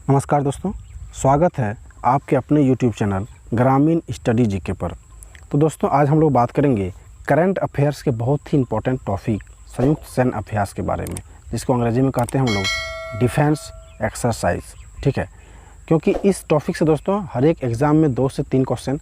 नमस्कार दोस्तों, स्वागत है आपके अपने YouTube चैनल ग्रामीण स्टडी जीके पर। तो दोस्तों आज हम लोग बात करेंगे करंट अफेयर्स के बहुत ही इंपॉर्टेंट टॉपिक संयुक्त सैन्य अभ्यास के बारे में, जिसको अंग्रेजी में कहते हैं हम लोग डिफेंस एक्सरसाइज। ठीक है, क्योंकि इस टॉपिक से दोस्तों हर एक एग्ज़ाम में 2 से 3 क्वेश्चन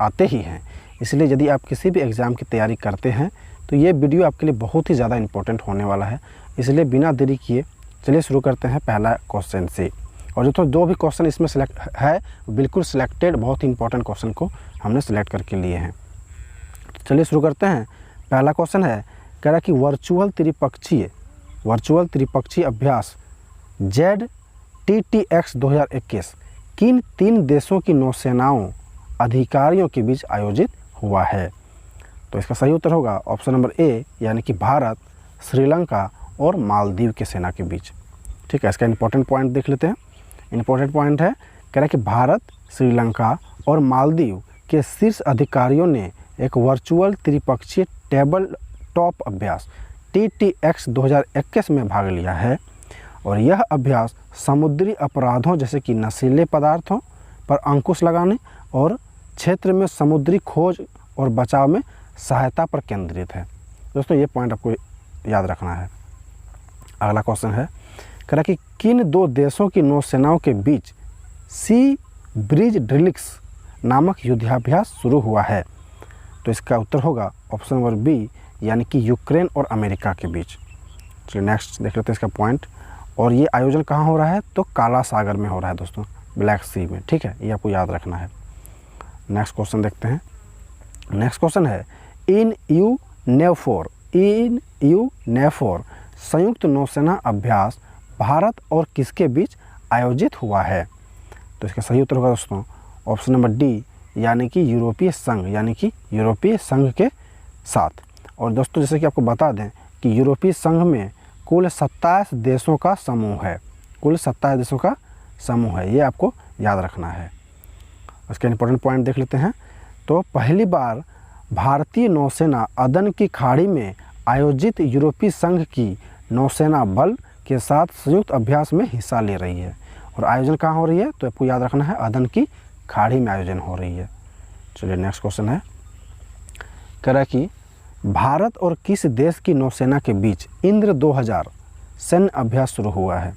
आते ही हैं। इसलिए यदि आप किसी भी एग्ज़ाम की तैयारी करते हैं तो ये वीडियो आपके लिए बहुत ही ज़्यादा इंपॉर्टेंट होने वाला है। इसलिए बिना देरी किए चलिए शुरू करते हैं पहला क्वेश्चन से। और जो भी क्वेश्चन इसमें सेलेक्ट है बिल्कुल सिलेक्टेड बहुत ही इंपॉर्टेंट क्वेश्चन को हमने सेलेक्ट करके लिए हैं। चलिए शुरू करते हैं। पहला क्वेश्चन है, कह रहा है कि वर्चुअल त्रिपक्षीय अभ्यास ZTTX 2021 किन 3 देशों की नौसेनाओं अधिकारियों के बीच आयोजित हुआ है? तो इसका सही उत्तर होगा ऑप्शन नंबर ए, यानी कि भारत, श्रीलंका और मालदीव के सेना के बीच। ठीक है, इसका इंपॉर्टेंट पॉइंट देख लेते हैं। इंपॉर्टेंट पॉइंट है, कह रहा है कि भारत, श्रीलंका और मालदीव के शीर्ष अधिकारियों ने एक वर्चुअल त्रिपक्षीय टेबल टॉप अभ्यास TTX 2021 में भाग लिया है। और यह अभ्यास समुद्री अपराधों जैसे कि नशीले पदार्थों पर अंकुश लगाने और क्षेत्र में समुद्री खोज और बचाव में सहायता पर केंद्रित है। दोस्तों ये पॉइंट आपको याद रखना है। अगला क्वेश्चन है, कह रहा कि किन 2 देशों की नौसेनाओं के बीच सी ब्रिज ड्रिल्स नामक युद्धाभ्यास शुरू हुआ है? तो इसका उत्तर होगा ऑप्शन नंबर बी, यानी कि यूक्रेन और अमेरिका के बीच। चलिए नेक्स्ट देख लेते हैं इसका पॉइंट। और ये आयोजन कहाँ हो रहा है? तो काला सागर में हो रहा है दोस्तों, ब्लैक सी में। ठीक है, ये आपको याद रखना है। नेक्स्ट क्वेश्चन देखते हैं। नेक्स्ट क्वेश्चन है, इन यू नेफोर संयुक्त नौसेना अभ्यास भारत और किसके बीच आयोजित हुआ है? तो इसका सही उत्तर होगा दोस्तों ऑप्शन नंबर डी, यानी कि यूरोपीय संघ के साथ। और दोस्तों जैसे कि आपको बता दें कि यूरोपीय संघ में कुल 27 देशों का समूह है। ये आपको याद रखना है। इसके इंपॉर्टेंट पॉइंट देख लेते हैं। तो पहली बार भारतीय नौसेना अदन की खाड़ी में आयोजित यूरोपीय संघ की नौसेना बल के साथ संयुक्त अभ्यास में हिस्सा ले रही है। और आयोजन कहाँ हो रही है? तो आपको याद रखना है अदन की खाड़ी में आयोजन हो रही है। चलिए नेक्स्ट क्वेश्चन है, कह रहा है कि भारत और किस देश की नौसेना के बीच इंद्र 2000 सैन्य अभ्यास शुरू हुआ है?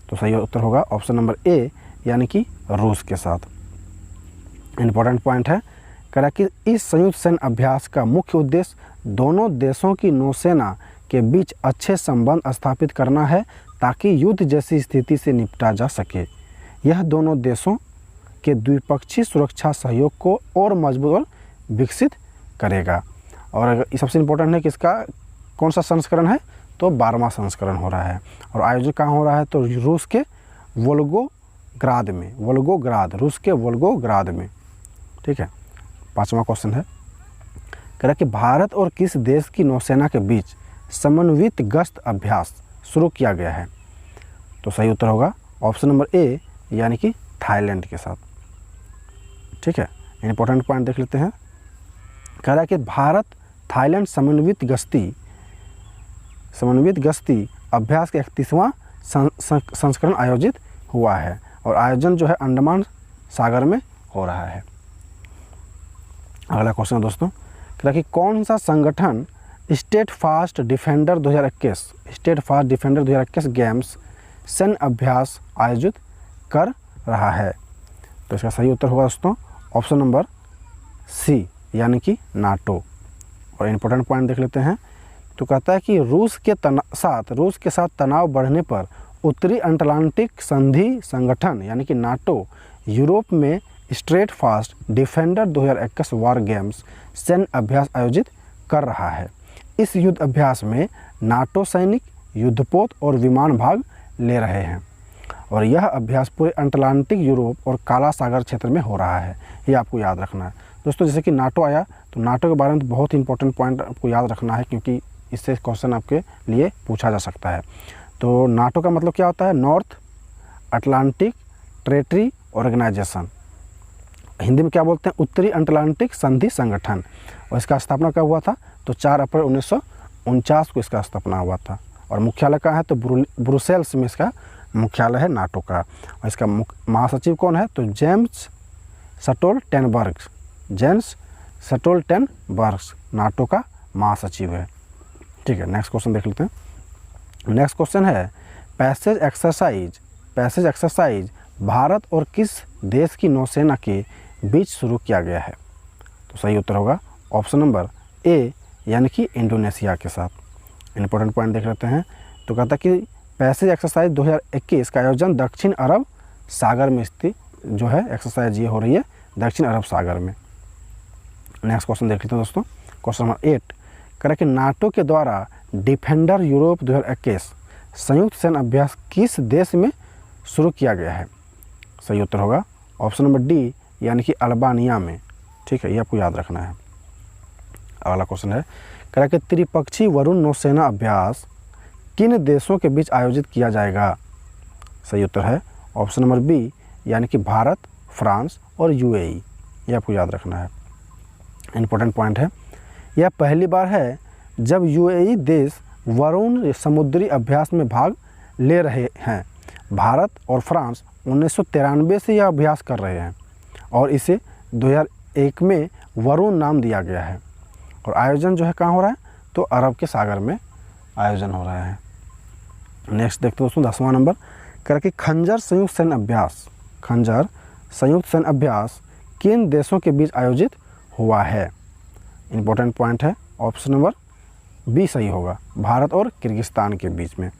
तो सही उत्तर होगा ऑप्शन नंबर ए, यानी कि रूस के साथ। इंपॉर्टेंट पॉइंट है, कह रहा है कि इस संयुक्त सैन्य अभ्यास का मुख्य उद्देश्य दोनों देशों की नौसेना के बीच अच्छे संबंध स्थापित करना है, ताकि युद्ध जैसी स्थिति से निपटा जा सके। यह दोनों देशों के द्विपक्षीय सुरक्षा सहयोग को और मजबूत और विकसित करेगा। और सबसे इम्पोर्टेंट है कि इसका कौन सा संस्करण है? तो 12वां संस्करण हो रहा है। और आयोजन कहाँ हो रहा है? तो रूस के वोल्गोग्राद में। ठीक है, 5वां क्वेश्चन है, कह रहा कि भारत और किस देश की नौसेना के बीच समन्वित गश्त अभ्यास शुरू किया गया है? तो सही उत्तर होगा ऑप्शन नंबर ए, यानी कि थाईलैंड के साथ। ठीक है, इंपॉर्टेंट पॉइंट देख लेते हैं। कह रहा है कि भारत थाईलैंड समन्वित गश्ती अभ्यास का 31वां संस्करण आयोजित हुआ है। और आयोजन जो है अंडमान सागर में हो रहा है। अगला क्वेश्चन दोस्तों, कह रहा है कि कौन सा संगठन स्टेट फास्ट डिफेंडर 2021 गेम्स सैन्य अभ्यास आयोजित कर रहा है? तो इसका सही उत्तर होगा दोस्तों ऑप्शन नंबर सी, यानी कि नाटो। और इम्पोर्टेंट पॉइंट देख लेते हैं। तो कहता है कि रूस के साथ तनाव बढ़ने पर उत्तरी अटलांटिक संधि संगठन यानी कि नाटो यूरोप में स्ट्रेट फास्ट डिफेंडर 2021 वार गेम्स सैन्य अभ्यास आयोजित कर रहा है। इस युद्ध अभ्यास में नाटो सैनिक, युद्धपोत और विमान भाग ले रहे हैं। और यह अभ्यास पूरे अटलांटिक, यूरोप और काला सागर क्षेत्र में हो रहा है। ये आपको याद रखना है दोस्तों। जैसे कि नाटो आया तो नाटो के बारे में बहुत ही इंपॉर्टेंट पॉइंट आपको याद रखना है, क्योंकि इससे क्वेश्चन आपके लिए पूछा जा सकता है। तो नाटो का मतलब क्या होता है? North Atlantic treaty organization. Hindi में क्या बोलते हैं? उत्तरी अटलांटिक संधि संगठन। और इसका स्थापना कब हुआ था? तो 4 अप्रैल 1949 को इसका स्थापना हुआ था। और मुख्यालय कहाँ है? तो ब्रुसेल्स में इसका मुख्यालय है नाटो का। और इसका महासचिव कौन है? तो James Stoltenberg. James Stoltenberg NATO का महासचिव है। ठीक है, नेक्स्ट क्वेश्चन देख लेते हैं। नेक्स्ट क्वेश्चन है passage exercise. Passage exercise Bharat और किस देश की नौसेना के बीच शुरू किया गया है? तो सही उत्तर होगा ऑप्शन नंबर ए, यानी कि इंडोनेशिया के साथ। इंपॉर्टेंट पॉइंट देख लेते हैं। तो कहता है कि पैसेज एक्सरसाइज 2021 का आयोजन दक्षिण अरब सागर में स्थित जो है एक्सरसाइज ये हो रही है दक्षिण अरब सागर में। नेक्स्ट क्वेश्चन देख लेते हैं दोस्तों। क्वेश्चन नंबर 8 कह रहा है कि नाटो के द्वारा डिफेंडर यूरोप 2021 संयुक्त सैन्य अभ्यास किस देश में शुरू किया गया है? सही उत्तर होगा ऑप्शन नंबर डी, यानी कि अल्बानिया में। ठीक है, ये आपको याद रखना है। अगला क्वेश्चन है कह रहा है कि त्रिपक्षीय वरुण नौसेना अभ्यास किन देशों के बीच आयोजित किया जाएगा? सही उत्तर है ऑप्शन नंबर बी, यानी कि भारत, फ्रांस और यूएई। ये आपको याद रखना है। इम्पोर्टेंट पॉइंट है, यह पहली बार है जब यूएई देश वरुण समुद्री अभ्यास में भाग ले रहे हैं। भारत और फ्रांस 1993 से यह अभ्यास कर रहे हैं और इसे 2001 में वरुण नाम दिया गया है। और आयोजन जो है कहाँ हो रहा है? तो अरब के सागर में आयोजन हो रहा है। नेक्स्ट देखते हैं दोस्तों 10वां नंबर कह रहा है कि खंजर संयुक्त सैन्य अभ्यास। खंजर संयुक्त सैन्य अभ्यास किन देशों के बीच आयोजित हुआ है? इम्पोर्टेंट पॉइंट है, ऑप्शन नंबर बी सही होगा, भारत और किर्गिस्तान के बीच में।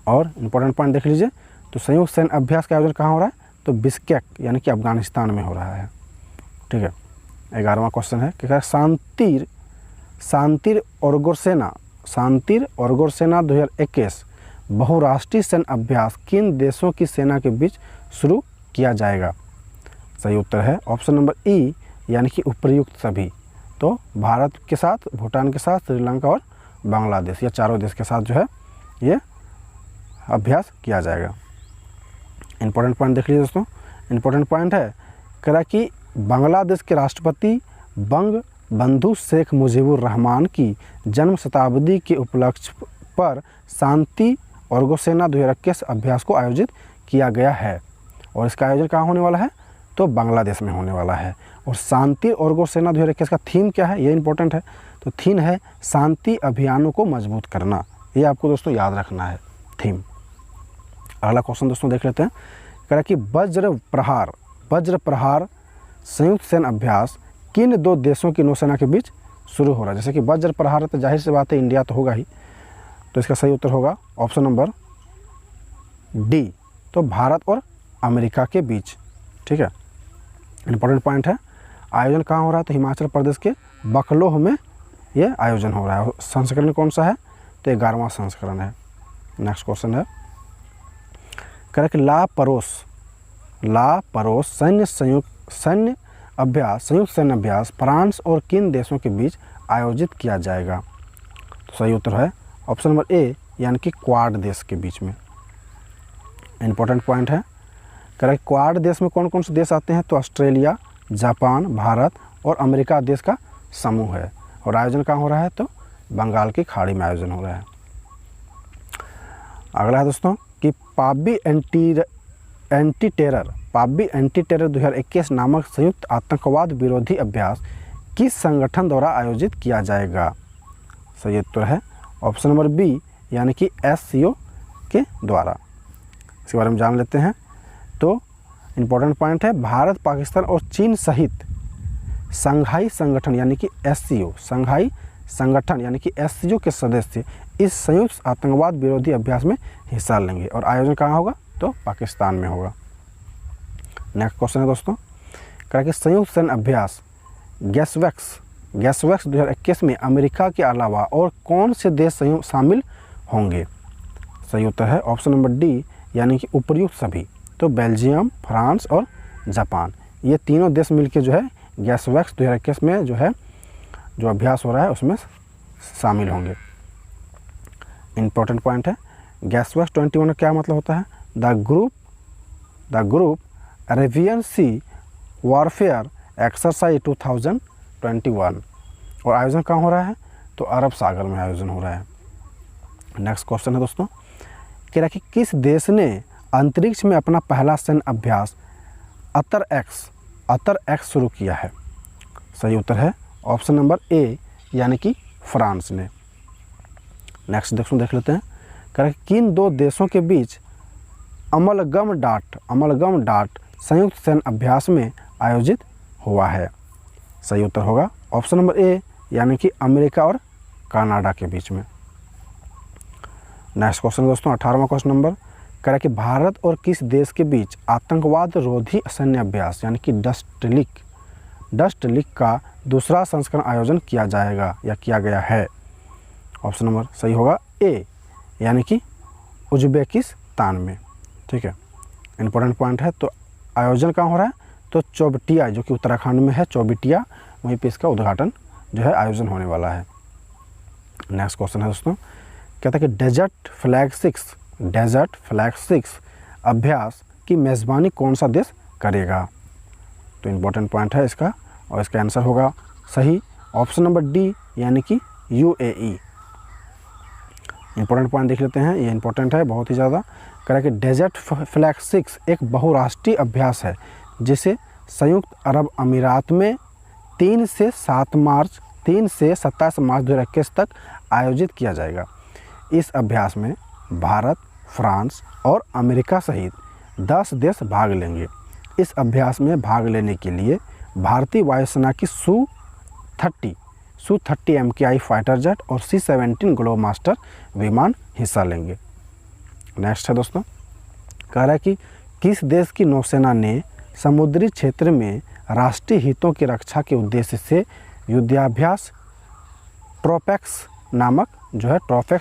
और इम्पोर्टेंट पॉइंट देख लीजिए, तो संयुक्त सैन्य अभ्यास का आयोजन कहाँ हो रहा है? तो बिश्केक यानी कि अफगानिस्तान में हो रहा है। ठीक है, 11वां क्वेश्चन है कि शांतिर और सेना 2021 बहुराष्ट्रीय सैन्य अभ्यास किन देशों की सेना के बीच शुरू किया जाएगा? सही उत्तर है ऑप्शन नंबर ई, यानी कि उपर्युक्त सभी। तो भारत के साथ, भूटान के साथ, श्रीलंका और बांग्लादेश, ये चारों देश के साथ जो है ये अभ्यास किया जाएगा। इम्पोर्टेंट पॉइंट देख लीजिए दोस्तों। इम्पोर्टेंट पॉइंट है कह रहा कि बांग्लादेश के राष्ट्रपति बंगबंधु शेख मुजीबुर रहमान की जन्म शताब्दी के उपलक्ष्य पर शांति और सेना 2021 अभ्यास को आयोजित किया गया है। और इसका आयोजन कहाँ होने वाला है? तो बांग्लादेश में होने वाला है। और शांति और सेना 2021 का थीम क्या है? ये इंपॉर्टेंट है। तो थीम है शांति अभियानों को मजबूत करना। ये आपको दोस्तों याद रखना है थीम। अगला क्वेश्चन दोस्तों देख लेते हैं। कह रहा कि वज्र प्रहार संयुक्त सैन्य अभ्यास किन दो देशों की नौसेना के बीच शुरू हो रहा है? जैसे कि वज्र प्रहार है तो जाहिर सी बात है इंडिया तो होगा ही, तो इसका सही उत्तर होगा ऑप्शन नंबर डी, तो भारत और अमेरिका के बीच। ठीक है, इंपॉर्टेंट पॉइंट है, आयोजन कहाँ हो रहा है? तो हिमाचल प्रदेश के बकलोह में ये आयोजन हो रहा है। संस्करण कौन सा है? तो 11वां संस्करण है। नेक्स्ट क्वेश्चन है कह रहा कि ला परोस संयुक्त सैन्य अभ्यास फ्रांस और किन देशों के बीच आयोजित किया जाएगा? तो सही उत्तर है ऑप्शन नंबर ए, यानी कि क्वाड देश के बीच में। इम्पोर्टेंट पॉइंट है कह रहा है क्वाड देश में कौन कौन से देश आते हैं? तो ऑस्ट्रेलिया, जापान, भारत और अमेरिका देश का समूह है। और आयोजन कहाँ हो रहा है? तो बंगाल की खाड़ी में आयोजन हो रहा है। अगला है दोस्तों कि पाब्बी एंटी टेरर 2021 नामक संयुक्त आतंकवाद विरोधी अभ्यास किस संगठन द्वारा आयोजित किया जाएगा? सही उत्तर है ऑप्शन नंबर बी, यानी कि SCO के द्वारा। इसके बारे में जान लेते हैं। तो इम्पोर्टेंट पॉइंट है, भारत, पाकिस्तान और चीन सहित संघाई संगठन यानी कि SCO, संघाई संगठन यानी कि SCO के सदस्य इस संयुक्त आतंकवाद विरोधी अभ्यास में हिस्सा लेंगे। और आयोजन कहाँ होगा? तो पाकिस्तान में होगा। नेक्स्ट क्वेश्चन है दोस्तों, कह कि संयुक्त सैन्य अभ्यास गैसवेक्स 2021 में अमेरिका के अलावा और कौन से देश शामिल होंगे? सही उत्तर है ऑप्शन नंबर डी, यानी कि उपर्युक्त सभी। तो बेल्जियम, फ्रांस और जापान, ये तीनों देश मिलकर जो है गैसवेक्स 2021 में जो है जो अभ्यास हो रहा है उसमें शामिल होंगे। इम्पोर्टेंट पॉइंट है, गैसवेक्स 21 का क्या मतलब होता है? The group Arabian sea warfare exercise 2021। और आयोजन कहाँ हो रहा है? तो अरब सागर में आयोजन हो रहा है। नेक्स्ट क्वेश्चन है दोस्तों, कह रहा है कि किस देश ने अंतरिक्ष में अपना पहला सैन्य अभ्यास अतर एक्स शुरू किया है? सही उत्तर है ऑप्शन नंबर ए यानी कि फ्रांस ने। नेक्स्ट देख लेते हैं। कह रहा है किन दो देशों के बीच अमलगम डाट संयुक्त सैन्य अभ्यास में आयोजित हुआ है? सही उत्तर होगा ऑप्शन नंबर ए यानी कि अमेरिका और कनाडा के बीच में। नेक्स्ट क्वेश्चन दोस्तों 18वां क्वेश्चन नंबर। कह रहा है कि भारत और किस देश के बीच आतंकवाद रोधी सैन्य अभ्यास यानी कि डस्ट लीग का दूसरा संस्करण आयोजन किया जाएगा या किया गया है? ऑप्शन नंबर सही होगा ए यानी कि उज्बेकिस्तान में। ठीक है, इंपॉर्टेंट पॉइंट है। तो आयोजन कहाँ हो रहा है? तो चौबटिया जो कि उत्तराखंड में है, चौबटिया, वहीं पे इसका उद्घाटन जो है आयोजन होने वाला है। नेक्स्ट क्वेश्चन है दोस्तों, कहता है कि डेजर्ट फ्लैग 6 अभ्यास की मेज़बानी कौन सा देश करेगा? तो इम्पोर्टेंट पॉइंट है इसका और इसका आंसर होगा सही ऑप्शन नंबर डी यानी कि यूएई। इंपॉर्टेंट पॉइंट देख लेते हैं, ये इंपॉर्टेंट है बहुत ही ज़्यादा। कह रहा है कि डेजर्ट फ्लैग 6 एक बहुराष्ट्रीय अभ्यास है जिसे संयुक्त अरब अमीरात में 3 से 27 मार्च 2021 तक आयोजित किया जाएगा। इस अभ्यास में भारत, फ्रांस और अमेरिका सहित 10 देश भाग लेंगे। इस अभ्यास में भाग लेने के लिए भारतीय वायुसेना की Su-30 MKI फाइटर जेट और C-17 ग्लोबमास्टर विमान हिस्सा लेंगे। नेक्स्ट है दोस्तों, कह रहा है कि किस देश की नौसेना ने समुद्री क्षेत्र में राष्ट्रीय हितों की रक्षा के उद्देश्य से युद्धाभ्यास ट्रोपेक्स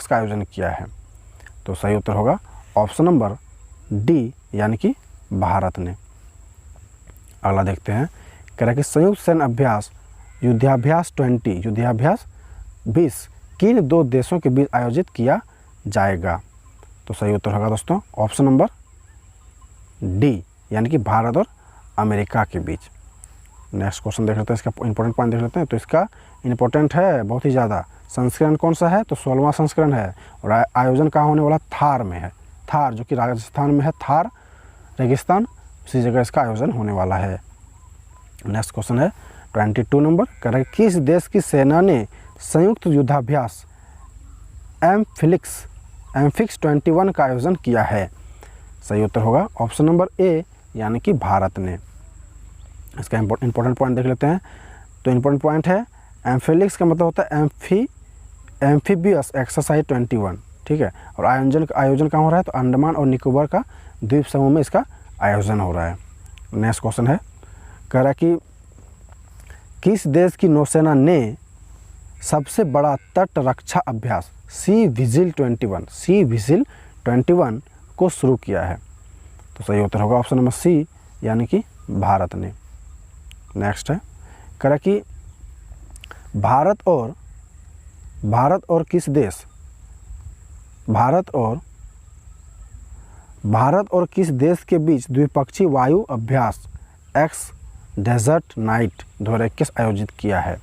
का आयोजन किया है? तो सही उत्तर होगा ऑप्शन नंबर डी यानी कि भारत ने। अगला देखते हैं। कह रहा है कि संयुक्त सैन्य अभ्यास युद्धाभ्यास 20 किन दो देशों के बीच आयोजित किया जाएगा? तो सही उत्तर होगा दोस्तों ऑप्शन नंबर डी यानी कि भारत और अमेरिका के बीच। नेक्स्ट क्वेश्चन देख लेते हैं, इसका इंपॉर्टेंट पॉइंट देख लेते हैं। तो इसका इंपॉर्टेंट है बहुत ही ज़्यादा। संस्करण कौन सा है? तो 16वां संस्करण है और आयोजन कहाँ होने वाला? थार में है। थार जो कि राजस्थान में है, थार रेगिस्तान, उसी जगह इसका आयोजन होने वाला है। नेक्स्ट क्वेश्चन है 22 नंबर। कह रहा है किस देश की सेना ने संयुक्त युद्धाभ्यास एम्फिक्स 21 का आयोजन किया है? सही उत्तर होगा ऑप्शन नंबर ए यानी कि भारत ने। इसका इंपॉर्टेंट पॉइंट देख लेते हैं। तो इंपॉर्टेंट पॉइंट है एम्फिलिक्स का मतलब होता है एम्फीबियस एक्सरसाइज 21। ठीक है, और आयोजन कहाँ हो रहा है? तो अंडमान और निकोबार का द्वीप समूह में इसका आयोजन हो रहा है। नेक्स्ट क्वेश्चन है, कह रहा है कि किस देश की नौसेना ने सबसे बड़ा तट रक्षा अभ्यास सी विजिल 21 को शुरू किया है? तो सही उत्तर होगा ऑप्शन नंबर सी यानी कि भारत ने। नेक्स्ट है, कह रहा है कि भारत और किस देश के बीच द्विपक्षीय वायु अभ्यास एक्स डेजर्ट नाइट 2021 आयोजित किया है?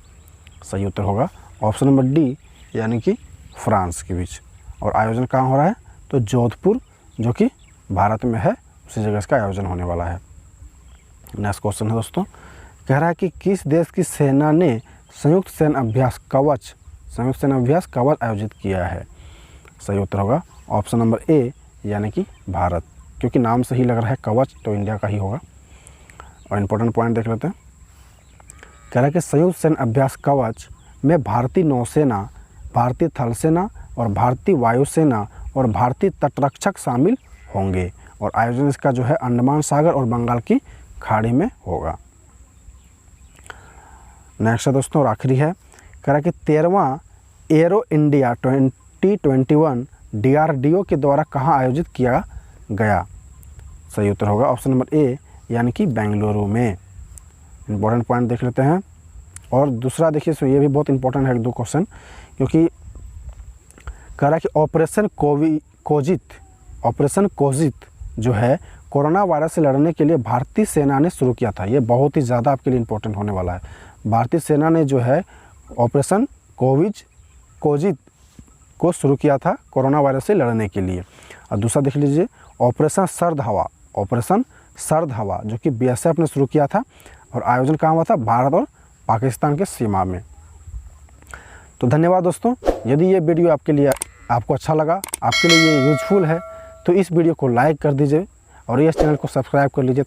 सही उत्तर होगा ऑप्शन नंबर डी यानी कि फ्रांस के बीच। और आयोजन कहाँ हो रहा है? तो जोधपुर जो कि भारत में है, उसी जगह इसका आयोजन होने वाला है। नेक्स्ट क्वेश्चन है दोस्तों, कह रहा है कि किस देश की सेना ने संयुक्त सैन्य अभ्यास कवच आयोजित किया है? सही उत्तर होगा ऑप्शन नंबर ए यानी कि भारत, क्योंकि नाम से ही लग रहा है कवच, तो इंडिया का ही होगा। और इम्पोर्टेंट पॉइंट देख लेते हैं। कह रहा है कि संयुक्त सैन्य अभ्यास कवच में भारतीय नौसेना, भारतीय थल सेना और भारतीय वायुसेना और भारतीय तटरक्षक शामिल होंगे और आयोजन इसका जो है अंडमान सागर और बंगाल की खाड़ी में होगा। नेक्स्ट है दोस्तों और आखिरी है, कह रहा है कि 13वां एरो इंडिया 2021 DRDO के द्वारा कहाँ आयोजित किया गया? सही उत्तर होगा ऑप्शन नंबर ए यानी कि बेंगलुरु में। इंपॉर्टेंट पॉइंट देख लेते हैं। और दूसरा देखिए, ये भी बहुत इंपॉर्टेंट है, 2 क्वेश्चन, क्योंकि कह रहा है कि ऑपरेशन कोजित जो है कोरोना वायरस से लड़ने के लिए भारतीय सेना ने शुरू किया था। ये बहुत ही ज़्यादा आपके लिए इंपॉर्टेंट होने वाला है। भारतीय सेना ने जो है ऑपरेशन कोजित को शुरू किया था कोरोना वायरस से लड़ने के लिए। और दूसरा देख लीजिए ऑपरेशन सर्द हवा, ऑपरेशन सर्द हवा जो कि BSF ने शुरू किया था और आयोजन कहाँ हुआ था, भारत और पाकिस्तान के सीमा में। तो धन्यवाद दोस्तों, यदि ये वीडियो आपको अच्छा लगा, आपके लिए ये यूजफुल है तो इस वीडियो को लाइक कर दीजिए और इस चैनल को सब्सक्राइब कर लीजिए